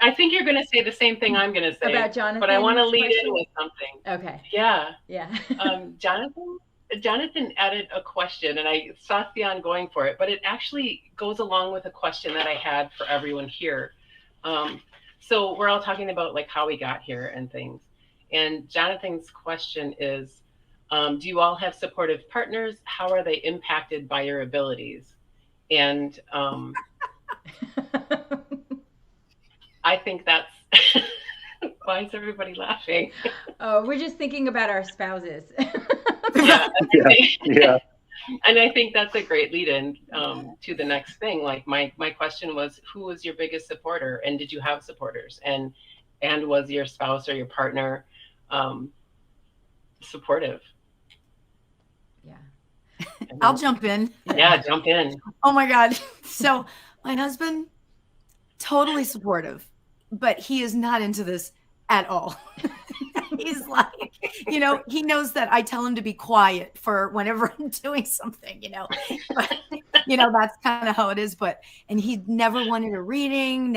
I think you're going to say the same thing I'm going to say. About Jonathan. But I want to lead in with something. Okay. Yeah. Yeah. Jonathan added a question, and I saw Theon going for it, but it actually goes along with a question that I had for everyone here. So we're all talking about like how we got here and things. And Jonathan's question is, do you all have supportive partners? How are they impacted by your abilities? And I think that's why is everybody laughing? Oh, we're just thinking about our spouses. Yeah, Yeah. and I think that's a great lead-in to the next thing. Like my question was, who was your biggest supporter, and did you have supporters? And was your spouse or your partner supportive? Yeah. I'll jump in. Yeah, jump in. Oh my God. So my husband, totally supportive, but he is not into this at all. He's like, he knows that I tell him to be quiet for whenever I'm doing something, but that's kind of how it is. And he never wanted a reading,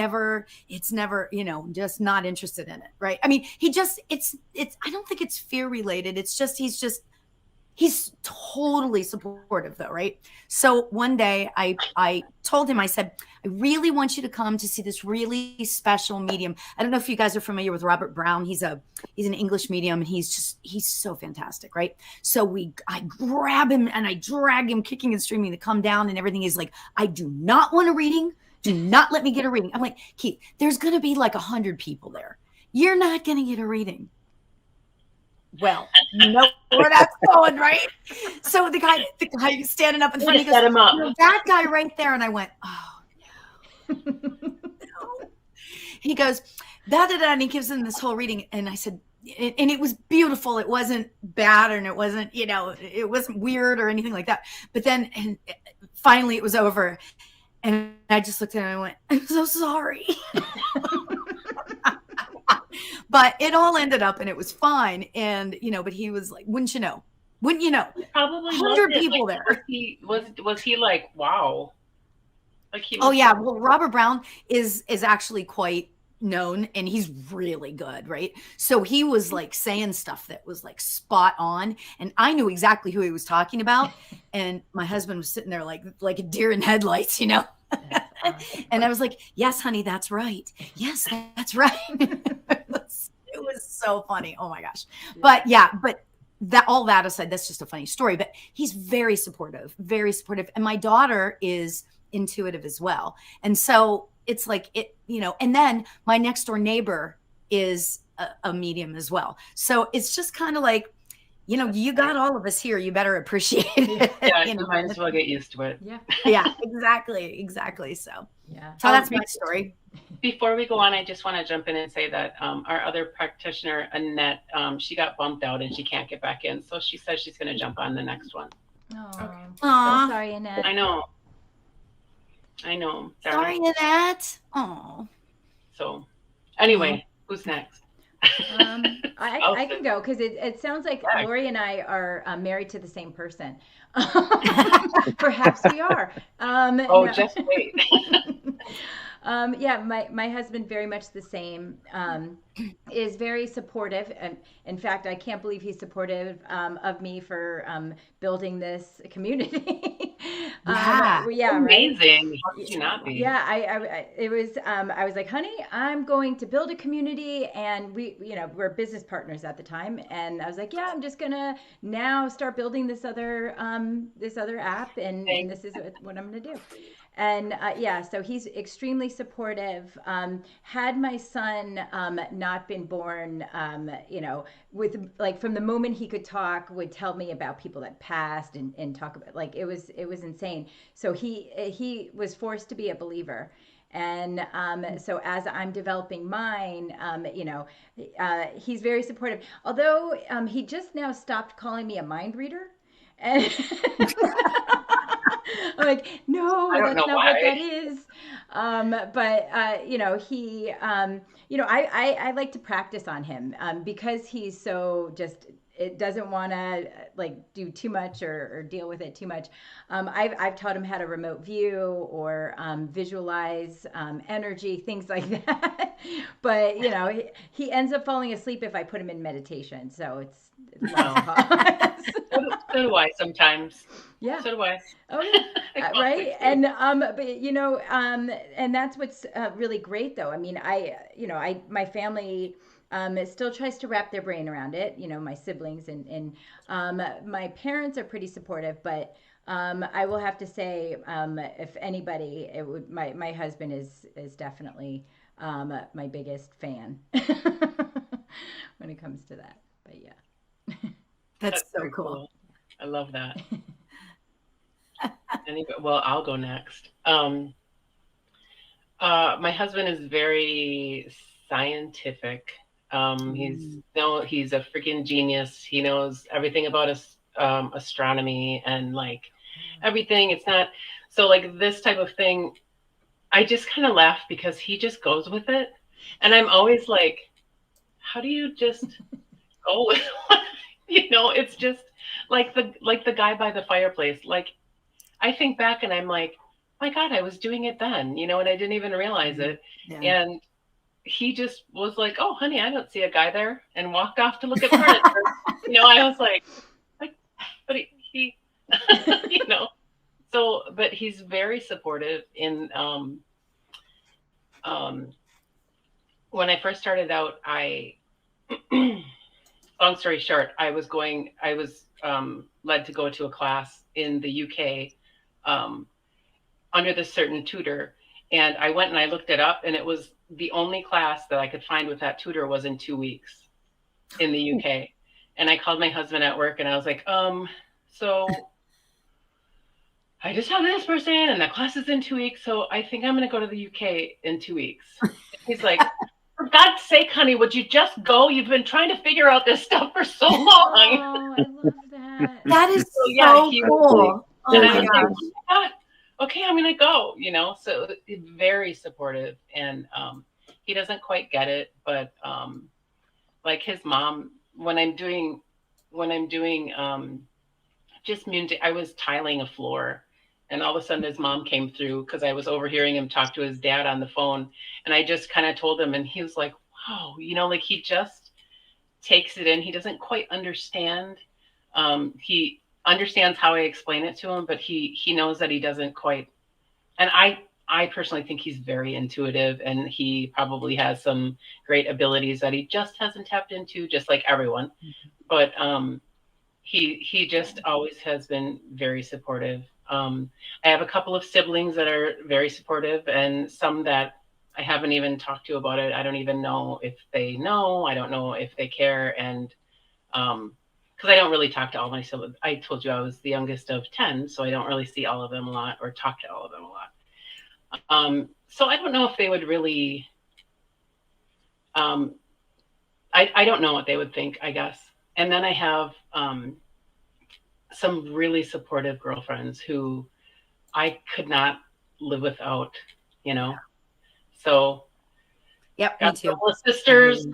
it's never, just not interested in it. Right. I mean, I don't think it's fear related. It's just, he's totally supportive though. Right. So one day I told him, I said, I really want you to come to see this really special medium. I don't know if you guys are familiar with Robert Brown. He's an English medium, and he's so fantastic. Right. So I grab him and I drag him kicking and screaming to come down and everything. He's like, I do not want a reading. Do not let me get a reading. I'm like, Keith, there's going to be like 100 people there. You're not going to get a reading. Well, you know where that's going, right? So the guy standing up in front, he goes, that guy right there. And I went, oh, no. He goes, and he gives him this whole reading. And I said, and it was beautiful. It wasn't bad, and it wasn't, it wasn't weird or anything like that. But then, and finally it was over. And I just looked at him and I went, I'm so sorry. But it all ended up and it was fine. And, but he was like, wouldn't you know? Probably 100 people like, there. Was he like, wow? Like yeah. Well, Robert Brown is actually quite known, and he's really good. Right. So he was like saying stuff that was like spot on. And I knew exactly who he was talking about. And my husband was sitting there like a deer in headlights, And I was like, yes, honey, that's right. Yes, that's right. It was so funny. Oh my gosh. But all that aside, that's just a funny story, but he's very supportive. And my daughter is intuitive as well. And so it's like, and then my next door neighbor is a medium as well. So it's just kind of like, you got all of us here. You better appreciate it. Yeah, you might as well get used to it. Yeah. Yeah, exactly. So yeah. So that's my story. Before we go on, I just want to jump in and say that our other practitioner, Annette, she got bumped out and she can't get back in. So she says she's going to jump on the next one. Oh, okay. So sorry, Annette. I know. Sorry, Annette. Oh. So anyway, who's next? I can go because it sounds like Lauri and I are married to the same person. Perhaps we are. Just wait. Yeah, my husband, very much the same, is very supportive. And in fact, I can't believe he's supportive of me for building this community. Yeah, amazing. How could you not be? Yeah, I was like, honey, I'm going to build a community, and we're business partners at the time, and I was like, yeah, I'm just gonna now start building this other app, and this is what I'm gonna do. And so he's extremely supportive. Had my son not been born, with like from the moment he could talk, would tell me about people that passed and talk about, like, it was insane. So he was forced to be a believer. And so as I'm developing mine, he's very supportive. Although he just now stopped calling me a mind reader. And I'm like, no, that's not what that is. He, I like to practice on him because he's so just it doesn't want to like do too much or deal with it too much. I've taught him how to remote view or visualize energy, things like that. But you know, he ends up falling asleep if I put him in meditation. So it's so do I sometimes. Yeah. So do I. Oh yeah. Right. And but you know, and that's what's really great though. I mean, my family still tries to wrap their brain around it. You know, my siblings and my parents are pretty supportive, but I will have to say, if anybody, it would my husband is definitely my biggest fan when it comes to that. But yeah, that's so cool. I love that. Well, I'll go next. My husband is very scientific. He's a freaking genius. He knows everything about astronomy and like everything. It's not so like this type of thing. I just kind of laugh because he just goes with it, and I'm always like, how do you just go with you know? It's just like the guy by the fireplace. Like I think back and I'm like, my God, I was doing it then, you know, and I didn't even realize it. Yeah. And he just was like, oh, honey, I don't see a guy there, and walked off to look at furniture. You know, I was like, but he you know, so, but he's very supportive in, when I first started out, long story short, I was led to go to a class in the UK, under this certain tutor. And I went and I looked it up, and it was the only class that I could find with that tutor was in 2 weeks in the UK. And I called my husband at work and I was like, so I just have this person and the class is in 2 weeks. So I think I'm going to go to the UK in 2 weeks. He's like, for God's sake, honey, would you just go? You've been trying to figure out this stuff for so long. Oh, I love that. That is so cool. And I was like, oh my God. Okay, I'm gonna go, you know. So very supportive, and he doesn't quite get it, but like his mom, when I'm doing just music, I was tiling a floor, and all of a sudden his mom came through because I was overhearing him talk to his dad on the phone, and I just kind of told him, and he was like, wow, you know, like he just takes it in. He doesn't quite understand. He understands how I explain it to him, but he knows that he doesn't quite. And I personally think he's very intuitive, and he probably has some great abilities that he just hasn't tapped into, just like everyone. But he just always has been very supportive. I have a couple of siblings that are very supportive, and some that I haven't even talked to about it. I don't even know if they know. I don't know if they care, and because I don't really talk to all my siblings. I told you I was the youngest of 10, so I don't really see all of them a lot or talk to all of them a lot. So I don't know if they would really, I don't know what they would think, I guess. And then I have some really supportive girlfriends who I could not live without, you know. So yep, got me too. A couple of sisters,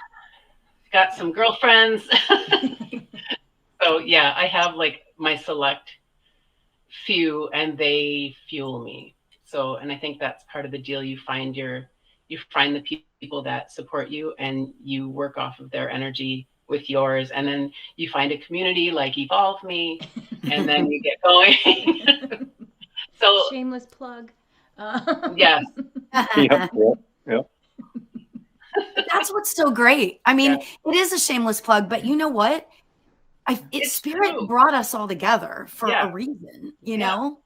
got some girlfriends. So yeah, I have like my select few, and they fuel me. So, and I think that's part of the deal. You find the people that support you, and you work off of their energy with yours, and then you find a community like EvolvMe, and then you get going. So shameless plug. Yes. Yep. That's what's so great. I mean, it is a shameless plug, but you know what? Spirit true. Brought us all together for a reason, you know?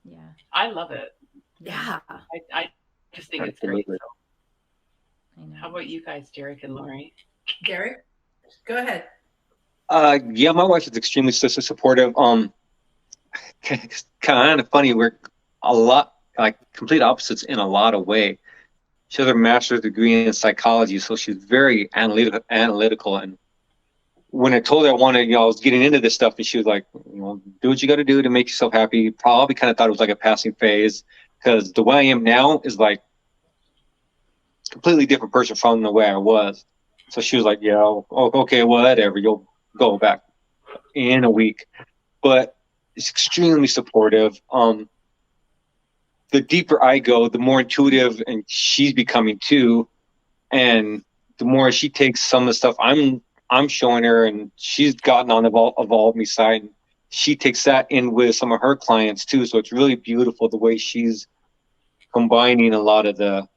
Yeah. I love it. Yeah. I just think it's great. So. How about you guys, Derrick and Lauri? Derrick, go ahead. Yeah, my wife is extremely supportive. Kind of funny. We're a lot like complete opposites in a lot of ways. She has her master's degree in psychology, so she's very analytical. And when I told her I wanted, I was getting into this stuff, and she was like, do what you got to do to make yourself happy. Probably kind of thought it was like a passing phase, because the way I am now is like a completely different person from the way I was. So she was like, yeah, okay, whatever, you'll go back in a week, but it's extremely supportive. The deeper I go, the more intuitive and she's becoming too. And the more she takes some of the stuff I'm showing her, and she's gotten on the EvolvMe side, and she takes that in with some of her clients too. So it's really beautiful the way she's combining a lot of the,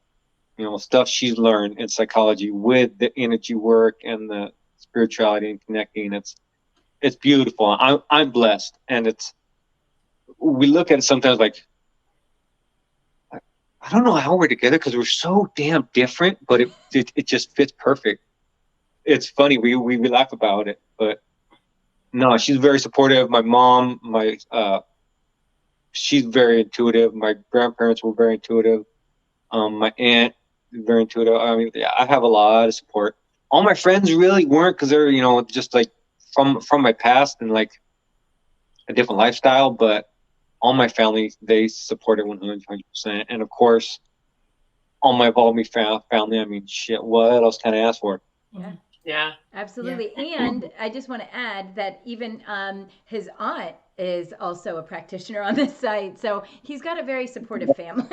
stuff she's learned in psychology with the energy work and the spirituality and connecting. It's beautiful. I'm blessed, and we look at it sometimes like, I don't know how we're together because we're so damn different, but it just fits perfect. It's funny, we laugh about it, but no, she's very supportive. My mom, she's very intuitive. My grandparents were very intuitive. My aunt is very intuitive. I mean, yeah, I have a lot of support. All my friends really weren't, because they're just like from my past and like a different lifestyle, but all my family, they supported 100%. And of course, all my EvolvMe family, I mean, shit, what else can I ask for? Yeah, absolutely. Yeah. And I just want to add that even his aunt is also a practitioner on this site. So he's got a very supportive family.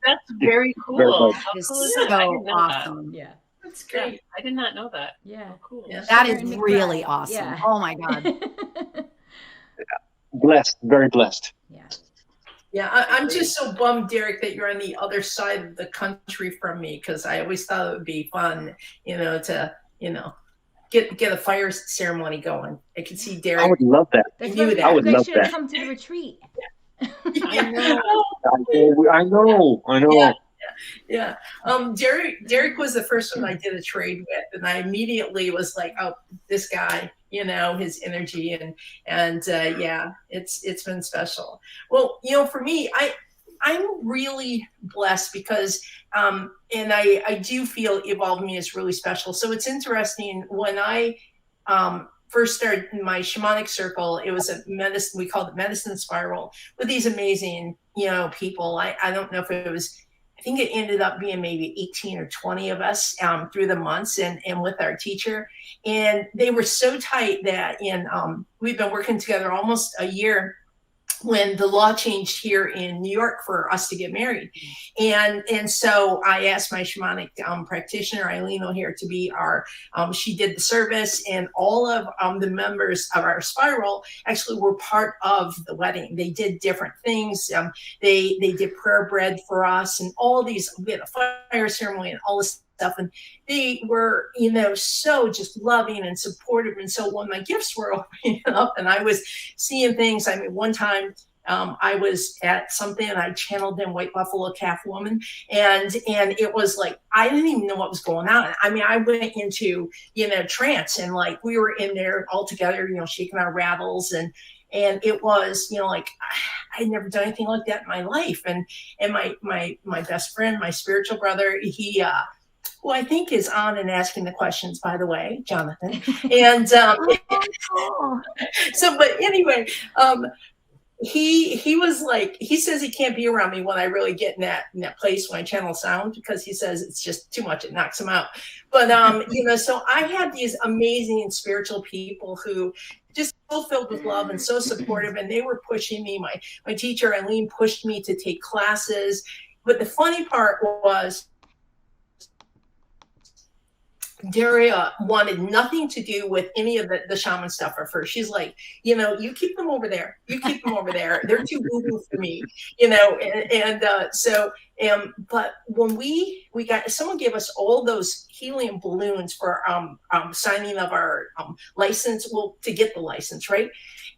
That's very cool. Very How It's cool is so that? I didn't know awesome. Yeah. That's that. great. Yeah, I did not know that. Yeah. Oh, cool. Yeah. That is Derrick really McBride. awesome. Yeah. Oh my God. Blessed, very blessed. Yeah. Yeah, I'm just so bummed, Derrick, that you're on the other side of the country from me, because I always thought it would be fun, to get a fire ceremony going. I could see Derrick. I would love that. That's knew why that. I would you guys love should have that. come to the retreat. I know. I know. Yeah. Derrick was the first one I did a trade with, and I immediately was like, oh, this guy, his energy, and yeah, it's been special. Well, for me, I'm really blessed because and I do feel EvolvMe is really special. So it's interesting, when I first started my shamanic circle, it was a medicine, we called it Medicine Spiral, with these amazing, people. I don't know if it was, I think it ended up being maybe 18 or 20 of us through the months, and with our teacher. And they were so tight that we've been working together almost a year when the law changed here in New York for us to get married. And so I asked my shamanic practitioner, Eileen O'Hare, to be our, she did the service, and all of the members of our spiral actually were part of the wedding. They did different things. They did prayer bread for us, and all these, we had a fire ceremony and all this stuff. And they were, so just loving and supportive. And so when my gifts were opening up and I was seeing things, I mean, one time I was at something and I channeled in White Buffalo Calf Woman, and it was like, I didn't even know what was going on. I mean, I went into, trance, and like we were in there all together, shaking our rattles, and it was, like, I'd never done anything like that in my life. And my best friend, my spiritual brother, he, who I think is on and asking the questions, by the way, Jonathan. And so, but anyway, he was like, he says he can't be around me when I really get in that place when I channel sound, because he says it's just too much, it knocks him out. But so I had these amazing spiritual people who just so filled with love and so supportive, and they were pushing me. My teacher Eileen pushed me to take classes. But the funny part was, Daria wanted nothing to do with any of the shaman stuff at first. She's like, you keep them over there. You keep them over there. They're too woo-woo for me, but when we got, someone gave us all those helium balloons for signing of our license, to get the license, right?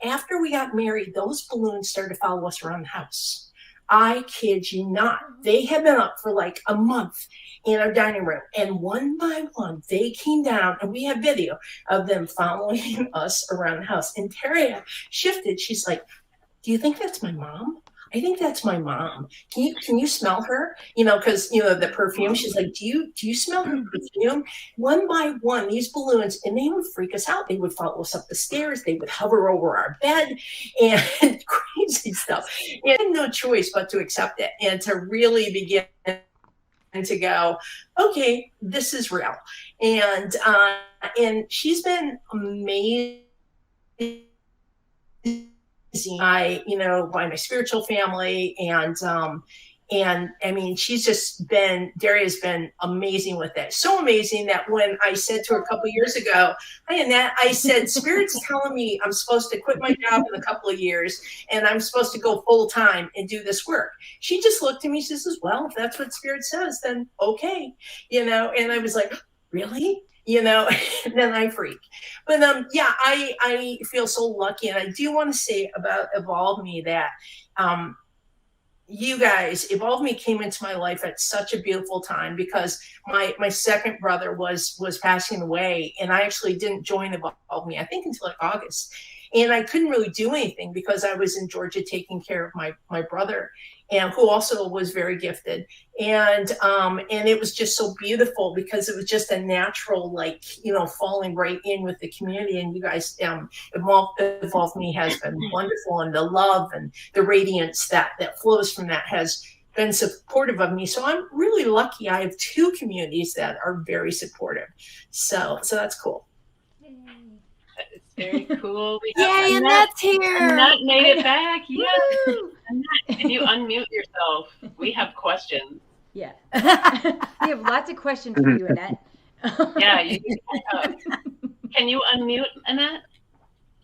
After we got married, those balloons started to follow us around the house. I kid you not. They had been up for like a month in our dining room, and one by one they came down, and we have video of them following us around the house. And Terry shifted. She's like, do you think that's my mom? I think that's my mom. Can you smell her? Because the perfume. She's like, do you smell her perfume? One by one, these balloons, and they would freak us out. They would follow us up the stairs. They would hover over our bed, and crazy stuff. And I had no choice but to accept it and to really begin to go, okay, this is real. And she's been amazing by, you know, by my spiritual family. And I mean, Derry has been amazing with that. So amazing that when I said to her a couple of years ago, hi Annette, I said, Spirit's telling me I'm supposed to quit my job in a couple of years and I'm supposed to go full time and do this work. She just looked at me, she says, well, if that's what Spirit says, then okay. You know, and I was like, really? You know, and then I freak. But yeah, I feel so lucky. And I do want to say about EvolvMe that you guys, EvolvMe came into my life at such a beautiful time because my second brother was passing away, and I actually didn't join EvolvMe, I think, until like August. And I couldn't really do anything because I was in Georgia taking care of my brother, and who also was very gifted. And it was just so beautiful because it was just a natural, like, you know, falling right in with the community. And you guys, EvolvMe has been wonderful, and the love and the radiance that flows from that has been supportive of me. So I'm really lucky. I have two communities that are very supportive. So that's cool. It's very cool. We have Yay, Annette's here. Annette made it back. Yes. Annette, can you unmute yourself? We have questions. Yeah. We have lots of questions for you, Annette. Yeah. Can you unmute, Annette?